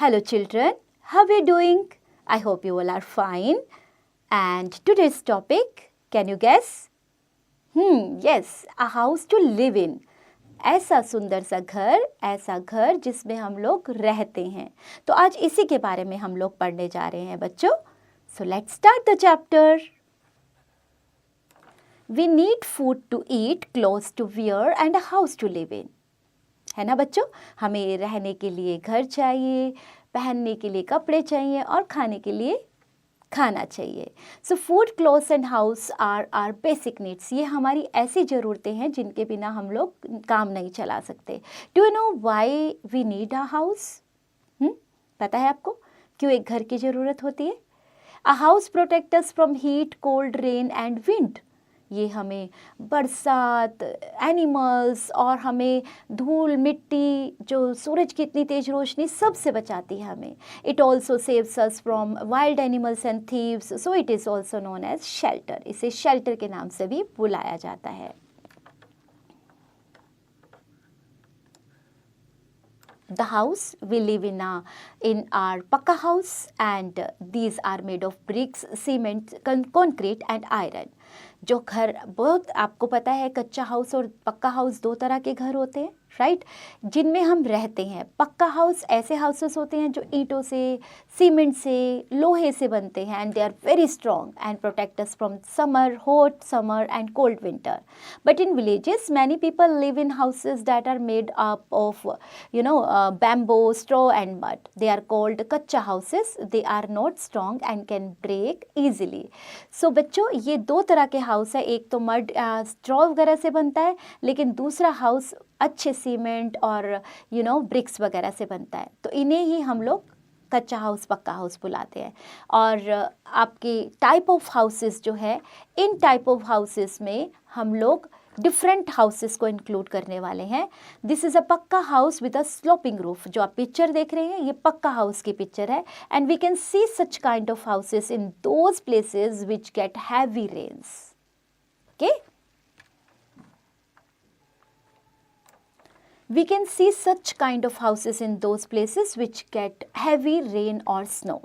Hello children, how are you doing? I hope you all are fine. And today's topic, can you guess? Yes, a house to live in. ऐसा सुंदर सा घर, ऐसा घर जिसमें हम लोग रहते हैं. तो आज इसी के बारे में हम लोग पढ़ने जा रहे हैं बच्चों. So let's start the chapter. We need food to eat, clothes to wear and a house to live in. है ना बच्चों, हमें रहने के लिए घर चाहिए, पहनने के लिए कपड़े चाहिए और खाने के लिए खाना चाहिए. So food, clothes and house are are basic needs. ये हमारी ऐसी ज़रूरतें हैं जिनके बिना हम लोग काम नहीं चला सकते. Do you know why we need a house? पता है आपको क्यों एक घर की ज़रूरत होती है? A house protect us from heat, cold, rain and wind. ये हमें बरसात, एनिमल्स और हमें धूल, मिट्टी, जो सूरज की इतनी तेज रोशनी, सब से बचाती है हमें. It also saves us from wild animals and thieves. So it is also known as shelter. इसे शेल्टर के नाम से भी बुलाया जाता है. The house we live in our pakka house, and these are made of bricks, cement, concrete and iron. जो घर, बहुत आपको पता है कच्चा हाउस और पक्का हाउस दो तरह के घर होते हैं, राइट, जिनमें हम रहते हैं. पक्का हाउस ऐसे हाउसेस होते हैं जो ईंटों से, सीमेंट से, लोहे से बनते हैं, and they are very strong and protect us from summer, hot summer and cold winter. But in villages many people live in houses that are made up of bamboo, straw and mud. They are called कच्चा houses. They are not strong and can break easily. So बच्चों, ये दो तरह के house है. एक तो mud, straw वगैरह से बनता है, लेकिन दूसरा हाउस अच्छे सीमेंट और ब्रिक्स वगैरह से बनता है. तो इन्हें ही हम लोग कच्चा हाउस, पक्का हाउस बुलाते हैं. और आपकी टाइप ऑफ हाउसेस जो है, इन टाइप ऑफ हाउसेस में हम लोग डिफरेंट हाउसेस को इंक्लूड करने वाले हैं. दिस इज़ अ पक्का house with a sloping roof. जो आप पिक्चर देख रहे हैं ये पक्का हाउस की पिक्चर है. And we can see such kind of houses in those places which get heavy rains. Okay, we can see such kind of houses in those places which get heavy rain or snow.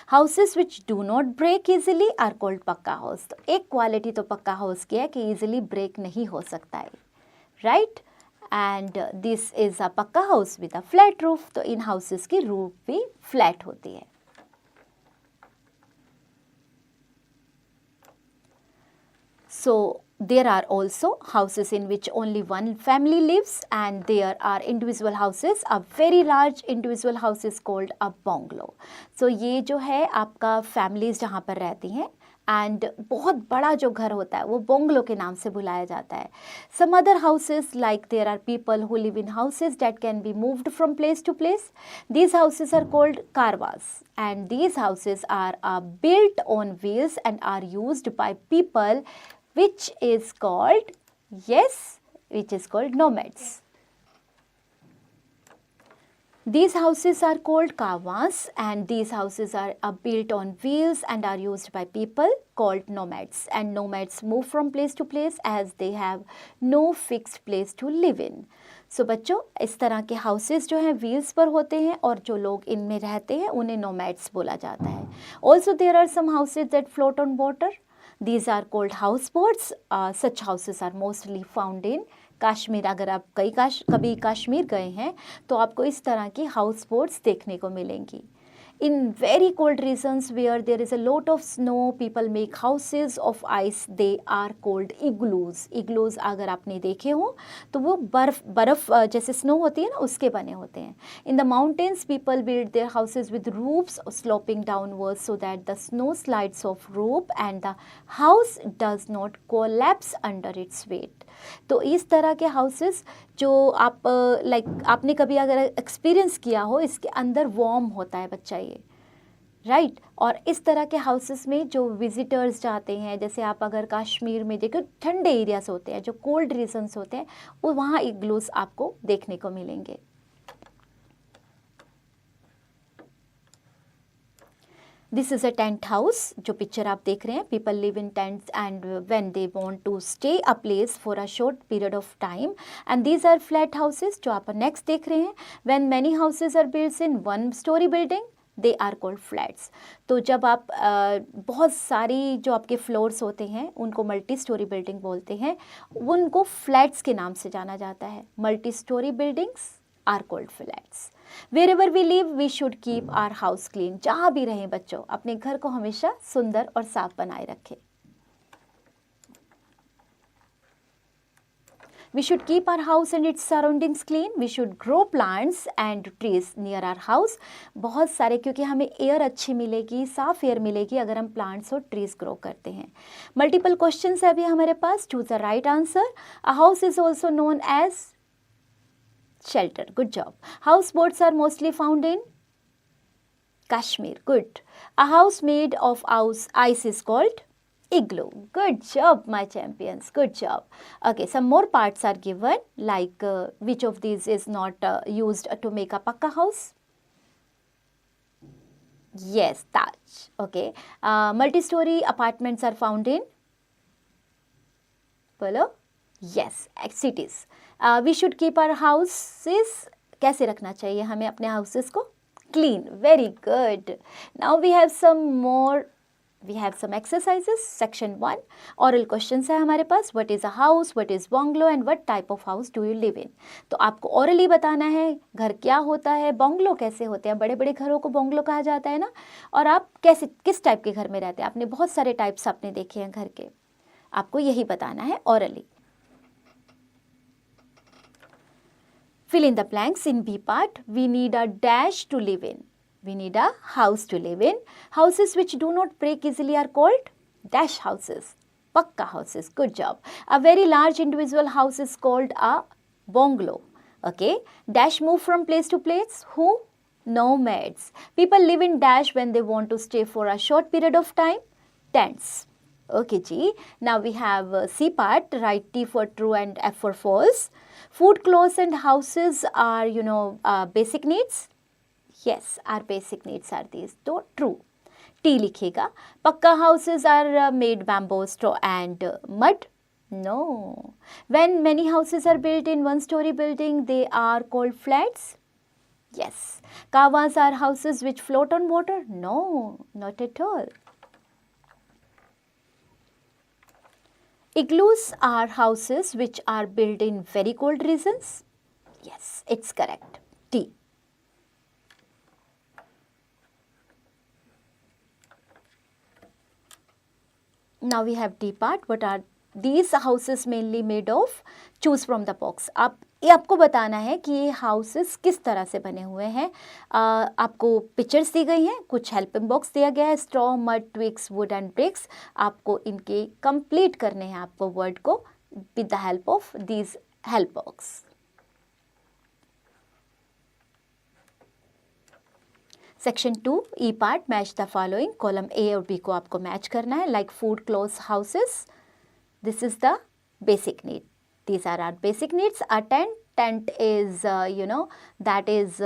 Houses which do not break easily are called पक्का house. तो एक quality तो पक्का house की है कि easily break नहीं हो सकता है, right? And this is a पक्का house with a flat roof. तो इन हाउसेस की रूफ भी फ्लैट होती है. So there are also houses in which only one family lives, and there are individual houses. A very large individual house is called a bungalow. So ये जो है आपका families जहाँ पर रहती हैं, एंड बहुत बड़ा जो घर होता है वो बंगलो के नाम से बुलाया जाता है. Some other houses, like there are people who live in houses that can be moved from place to place. These houses are called caravans, and these houses are built on wheels and are used by people which is called, yes, which is called nomads. These houses are called kawans, and these houses are built on wheels and are used by people called nomads. And nomads move from place to place as they have no fixed place to live in. So बच्चों, इस तरह के houses जो हैं wheels पर होते हैं और जो लोग इनमें रहते हैं उन्हें नोमैड्स बोला जाता है. Also there are some houses that float on water. These are called houseboats. Such houses are mostly found in Kashmir. अगर आप कभी कश्मीर गए हैं तो आपको इस तरह की हाउस बोट्स देखने को मिलेंगी. In very cold regions where there is a lot of snow, people make houses of ice. They are called igloos. Igloos अगर आपने देखे हो तो वो बर्फ जैसे स्नो होती है ना, उसके बने होते हैं. In the mountains, people build their houses with roofs sloping downwards so that the snow slides off roof and the house does not collapse under its weight. तो इस तरह के हाउसेस जो आप आपने कभी अगर एक्सपीरियंस किया हो, इसके अंदर वार्म होता है बच्चा ये, राइट. और इस तरह के हाउसेस में जो विजिटर्स जाते हैं, जैसे आप अगर कश्मीर में देखो ठंडे एरियाज होते हैं, जो कोल्ड रीजन्स होते हैं, वो वहाँ इग्लूस आपको देखने को मिलेंगे. This is a tent house, जो पिक्चर आप देख रहे हैं. People live in tents and when they want to stay a place for a short period of time. And these are flat houses, जो आप नेक्स्ट देख रहे हैं. When many houses are built in one storey building, they are called flats. तो जब आप बहुत सारी जो आपके फ्लोर्स होते हैं उनको मल्टी स्टोरी बिल्डिंग बोलते हैं, उनको फ्लैट्स के नाम से जाना जाता है. Multi storey buildings are called flats. Wherever we live, we should keep our house clean. जहाँ भी रहें बच्चों, अपने घर को हमेशा सुंदर और साफ बनाए रखें. We should keep our house and its surroundings clean. We should grow plants and trees near our house. बहुत सारे, क्योंकि हमें एयर अच्छी मिलेगी, साफ एयर मिलेगी अगर हम प्लांट्स और ट्रीज ग्रो करते हैं. मल्टीपल क्वेश्चन है अभी हमारे पास. Choose the right answer. A house is also known as shelter. Good job. Houseboats are mostly found in Kashmir. Good. A house made of ice is called igloo. Good job, my champions. Good job. Okay, some more parts are given, like which of these is not used to make a pakka house? Yes, Taj. Okay. Multi-story apartments are found in Polo? Yes, cities. We should keep our houses, कैसे रखना चाहिए हमें अपने houses को? Clean. Very good. Now we have some exercises. Section 1. Oral questions है हमारे पास. What is a house? What is bungalow? And what type of house do you live in? तो आपको orally बताना है घर क्या होता है, bungalow कैसे होते हैं. बड़े बड़े घरों को bungalow कहा जाता है ना. और आप किस टाइप के घर में रहते हैं. आपने बहुत सारे टाइप्स आपने देखे हैं घर के. आपको यही बताना है orally. Fill in the blanks in B part. We need a dash to live in. We need a house to live in. Houses which do not break easily are called dash houses. Pakka houses. Good job. A very large individual house is called a bungalow. Okay. Dash move from place to place. Who? Nomads. People live in dash when they want to stay for a short period of time. Tents. Okay, G. Now we have C part. Write T for true and F for false. Food, clothes and houses are, basic needs. Yes, our basic needs are these. So, true. T लिखेगा. Pakka houses are made bamboo, straw and mud. No. When many houses are built in one-story building, they are called flats. Yes. Kawas are houses which float on water. No, not at all. Igloos are houses which are built in very cold regions. Yes, it's correct. T. Now we have D part. What are these houses mainly made of? Choose from the box. ये आपको बताना है कि ये houses किस तरह से बने हुए हैं. आपको पिक्चर्स दी गई हैं, कुछ हेल्पिंग बॉक्स दिया गया है. Straw, mud, twigs, wood and bricks. आपको इनके कंप्लीट करने हैं आपको वर्ड को with the help of these help box. Section 2 E part. Match the following. Column A और बी को आपको मैच करना है. Like food, clothes, houses. This is the basic need. These are our basic needs. A tent is, that is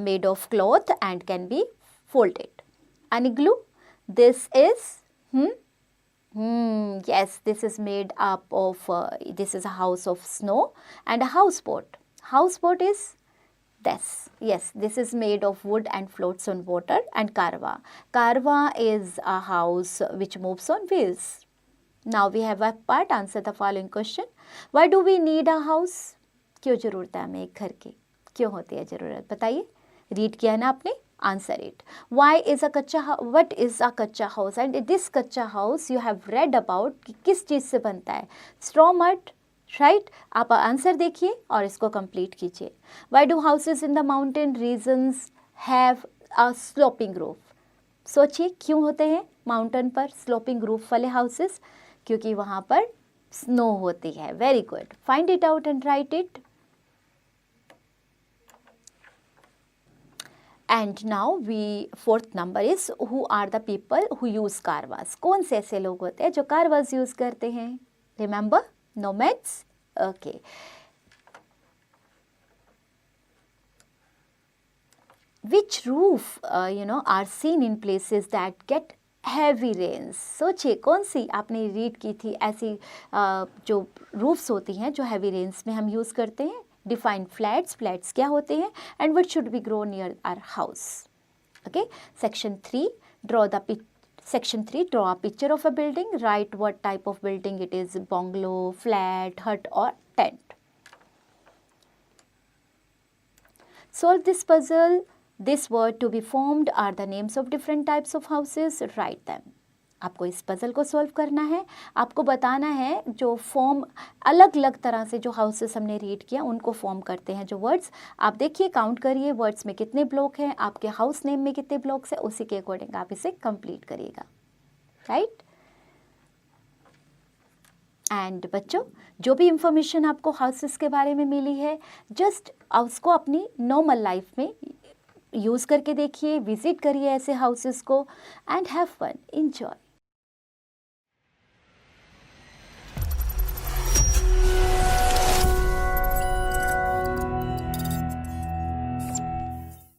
made of cloth and can be folded. An igloo, this is, yes, this is made up of, this is a house of snow. And a houseboat. Houseboat is this. Yes, this is made of wood and floats on water. And karwa. Karwa is a house which moves on wheels. Now we have a part. Answer the following question. Why do we need a house? क्यों ज़रूरत है हमें एक घर की? क्यों होती है ज़रूरत? बताइए. रीड किया ना आपने? Answer it. Why is a कच्चा what is a कच्चा house? And this कच्चा house you have read about कि किस चीज़ से बनता है? Straw, mud, right? आप आंसर देखिए और इसको कंप्लीट कीजिए. Why do houses in the mountain regions have a sloping roof? सोचिए क्यों होते हैं माउंटेन पर स्लोपिंग रूफ वाले हाउसेस? क्योंकि वहाँ पर स्नो होती है. Very good. Find it out and write it. And now we fourth number is who are the people who use caravans. कौन से ऐसे लोग होते हैं जो कारवास यूज करते हैं? Remember, nomads. Okay. Which roof are seen in places that get heavy rains. सोचिए कौन सी आपने रीड की थी ऐसी जो रूफ्स होती हैं जो हैवी रेन्स में हम यूज़ करते हैं। डिफाइन फ्लैट्स, फ्लैट्स क्या होते हैं, and what should be grow near our house. Okay, section 3, draw the Section 3, draw a picture of a building. Write what type of building it is, bungalow, flat, hut or tent. Solve this puzzle. This word to be formed are the names of different types of houses. Write them. आपको इस puzzle को solve करना है, आपको बताना है जो form अलग अलग तरह से जो हाउसेस हमने रीड किया उनको फॉर्म करते हैं जो वर्ड्स। आप देखिए, काउंट करिए वर्ड्स में कितने ब्लॉक हैं, आपके हाउस नेम में कितने ब्लॉक्स हैं, उसी के अकॉर्डिंग आप इसे कंप्लीट करिएगा, राइट। एंड बच्चों, जो भी इंफॉर्मेशन आपको हाउसेस के बारे में मिली है, जस्ट उसको अपनी नॉर्मल लाइफ में यूज़ करके देखिए, विजिट करिए ऐसे हाउसेस को, एंड हैव फन, एंजॉय।